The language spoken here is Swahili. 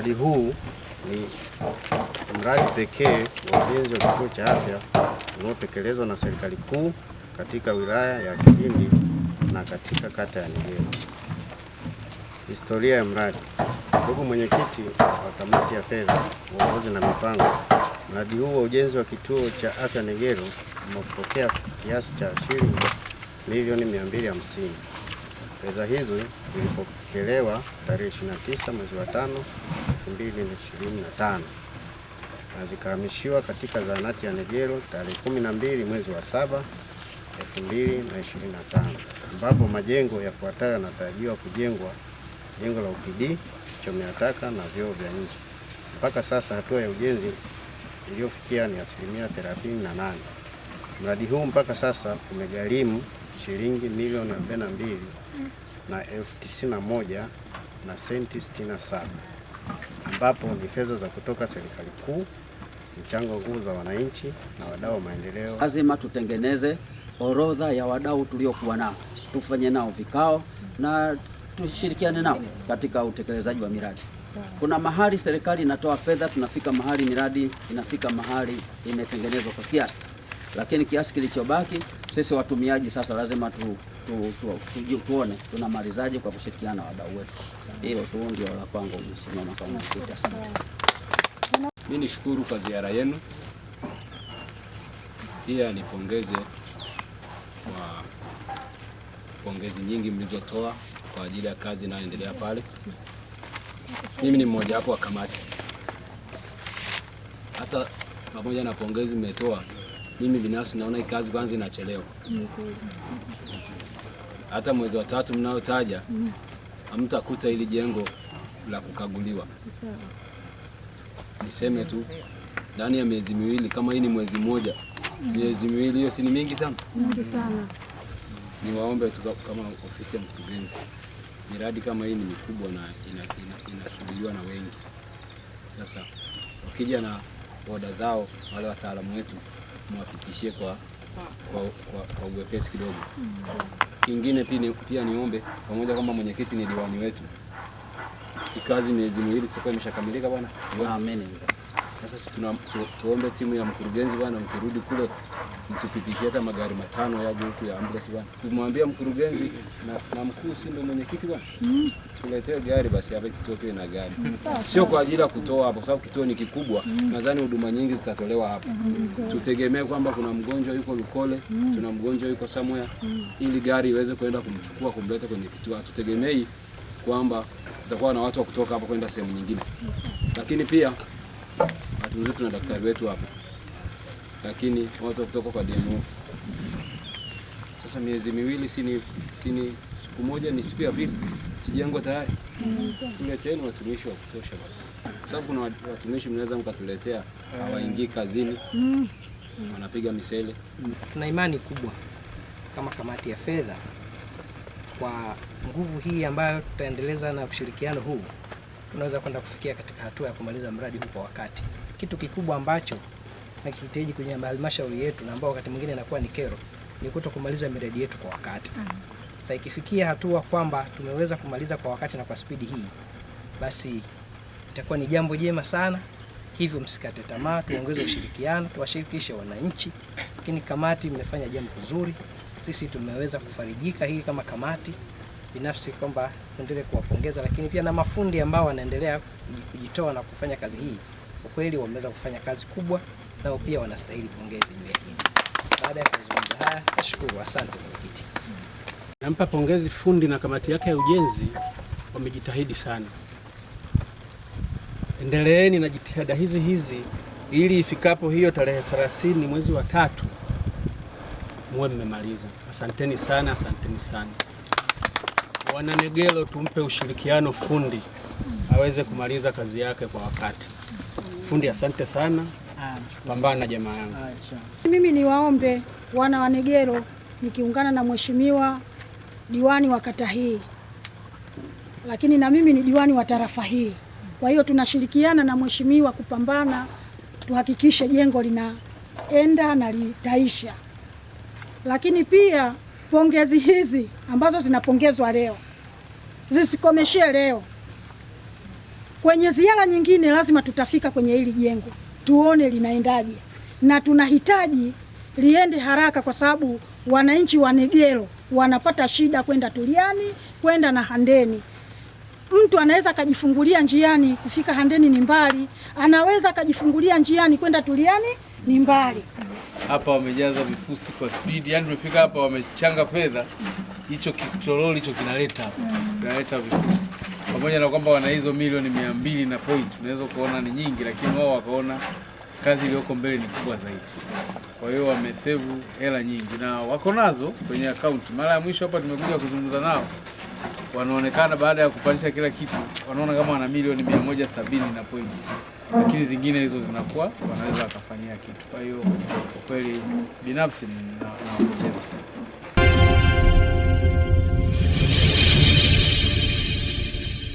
Mradi huu ni mradi pekee wa ujenzi wa kituo cha afya unaotekelezwa na serikali kuu katika wilaya ya Kilindi na katika kata ya Negero. Historia ya mradi. Ndugu mwenyekiti wa kamati ya fedha, uongozi na mipango, mradi huu wa ujenzi wa kituo cha afya Negero umepokea kiasi cha shilingi milioni 250. Fedha hizo zilipokelewa tarehe 29 mwezi wa 5 2025 na zikahamishiwa katika zahanati ya Negero tarehe 12 mwezi wa 7 2025, ambapo majengo yafuatayo yanatarajiwa kujengwa: jengo la OPD, chomea taka na vyoo vya nje. Mpaka sasa hatua ya ujenzi iliyofikia ni 38%. Mradi huu mpaka sasa umegharimu shilingi milioni 42 na elfu 91 na senti 67, ambapo ni fedha za kutoka serikali kuu, mchango wa nguvu za wananchi na wadau wa maendeleo. Lazima tutengeneze orodha ya wadau tuliokuwa nao, tufanye nao vikao na tushirikiane nao katika utekelezaji wa miradi. Kuna mahali serikali inatoa fedha, tunafika mahali miradi inafika mahali imetengenezwa kwa kiasi, lakini kiasi kilichobaki sisi watumiaji sasa lazima tuone tunamalizaje kwa kushirikiana na wadau wetu. Hilo tu ndio la kwangu msimamo kama mwenyekiti. Asante. Mimi nishukuru kwa ziara yenu, pia nipongeze kwa pongezi nyingi mlizotoa kwa ajili ya kazi inayoendelea pale. Mimi ni mmoja wapo wa kamati. Hata pamoja na pongezi mmetoa, mimi binafsi naona hii kazi kwanza inachelewa. Hata mwezi wa 3 mnaotaja hamtakuta ili jengo la kukaguliwa. Niseme tu ndani ya miezi miwili, kama hii ni mwezi mmoja, miezi miwili hiyo si ni mingi sana? Mingi sana. Niwaombe tu kama ofisi ya mkurugenzi, miradi kama hii ni mikubwa na inasubiriwa na wengi. Sasa ukija na oda zao, wale wataalamu wetu mwapitishie kwa uwepesi kidogo. Kingine pia niombe, pamoja kama mwenyekiti ni diwani wetu, kazi miezi miwili sitakuwa imeshakamilika bwana. Amen. Sasa tuombe timu ya mkurugenzi bwana, mkirudi kule mtupitishie hata magari 5 yaje huku ya ambulance bwana. Tumwambia mkurugenzi na mkuu, si ndio mwenyekiti bwana? Tuletee gari basi hapa kituo na gari. Sio kwa ajili ya kutoa hapo, sababu kituo ni kikubwa. Nadhani huduma nyingi zitatolewa hapa. Tutegemee kwamba kuna mgonjwa yuko Lukole, tuna mgonjwa yuko somewhere, ili gari iweze kwenda kumchukua kumleta kwenye kituo. Tutegemei kwamba tutakuwa na watu wa kutoka hapa kwenda sehemu nyingine. Lakini pia watu wetu na daktari wetu hapa. Lakini watu kutoka kwa DMO. Sasa miezi miwili sini siku moja ni siku ya pili. Sijengo tayari. Tuleteni watumishi wa kutosha basi. Sababu kuna watumishi mnaweza mkatuletea hawaingii kazini. Wanapiga misele. Tuna imani kubwa kama kamati ya fedha kwa nguvu hii ambayo tutaendeleza na ushirikiano huu, tunaweza kwenda kufikia katika hatua ya kumaliza mradi huu kwa wakati. Kitu kikubwa ambacho nakihitaji kwenye halmashauri yetu na ambao wakati mwingine inakuwa ni kero ni kutokumaliza miradi yetu kwa wakati. Sasa ikifikia hatua kwamba tumeweza kumaliza kwa wakati na kwa spidi hii, basi itakuwa ni jambo jema sana. Hivyo msikate tamaa, tuongeze ushirikiano, tuwashirikishe wananchi. Lakini kamati mmefanya jambo zuri. Sisi tumeweza kufarijika hii kama kamati binafsi kwamba tuendelee kuwapongeza, lakini pia na mafundi ambao wanaendelea kujitoa na kufanya kazi hii. Kwa kweli wameweza kufanya kazi kubwa, nao pia wanastahili pongezi juu ya hili. Baada ya kuzungumza haya, nashukuru. Asante mwenyekiti. Nampa pongezi fundi na kamati yake ya ujenzi, wamejitahidi sana. Endeleeni na jitihada hizi ili ifikapo hiyo tarehe 30 mwezi wa 3 muwe mmemaliza. Asanteni sana, asanteni sana. Wana Negero, tumpe ushirikiano fundi aweze kumaliza kazi yake kwa wakati. Fundi, asante sana. Pambana na jamaa yangu. Mimi niwaombe wana wa Negero, nikiungana na mheshimiwa diwani wa kata hii, lakini na mimi ni diwani wa tarafa hii. Kwa hiyo tunashirikiana na mheshimiwa kupambana tuhakikishe jengo linaenda na litaisha. Lakini pia pongezi hizi ambazo zinapongezwa leo zisikomeshie leo, Kwenye ziara nyingine lazima tutafika kwenye hili jengo tuone linaendaje, na tunahitaji liende haraka, kwa sababu wananchi wa Negero wanapata shida kwenda Tuliani, kwenda na Handeni. Mtu anaweza akajifungulia njiani, kufika Handeni ni mbali, anaweza akajifungulia njiani kwenda Tuliani ni mbali. Hapa wamejaza vifusi kwa speed, yani tumefika hapa wamechanga fedha, hicho kitoroli hicho kinaleta hapa, kinaleta vifusi. Pamoja na kwamba wana hizo milioni 200 na point, unaweza kuona ni nyingi, lakini wao wakaona kazi iliyoko mbele ni kubwa zaidi. Kwa hiyo wamesevu hela nyingi na wako nazo kwenye account. Mara ya mwisho hapa tumekuja kuzungumza nao, wanaonekana baada ya kupandisha kila kitu, wanaona kama wana milioni 170 na point, lakini zingine hizo zinakuwa wanaweza wakafanyia kitu. Kwa hiyo kwa kweli binafsi na wapongeza sana.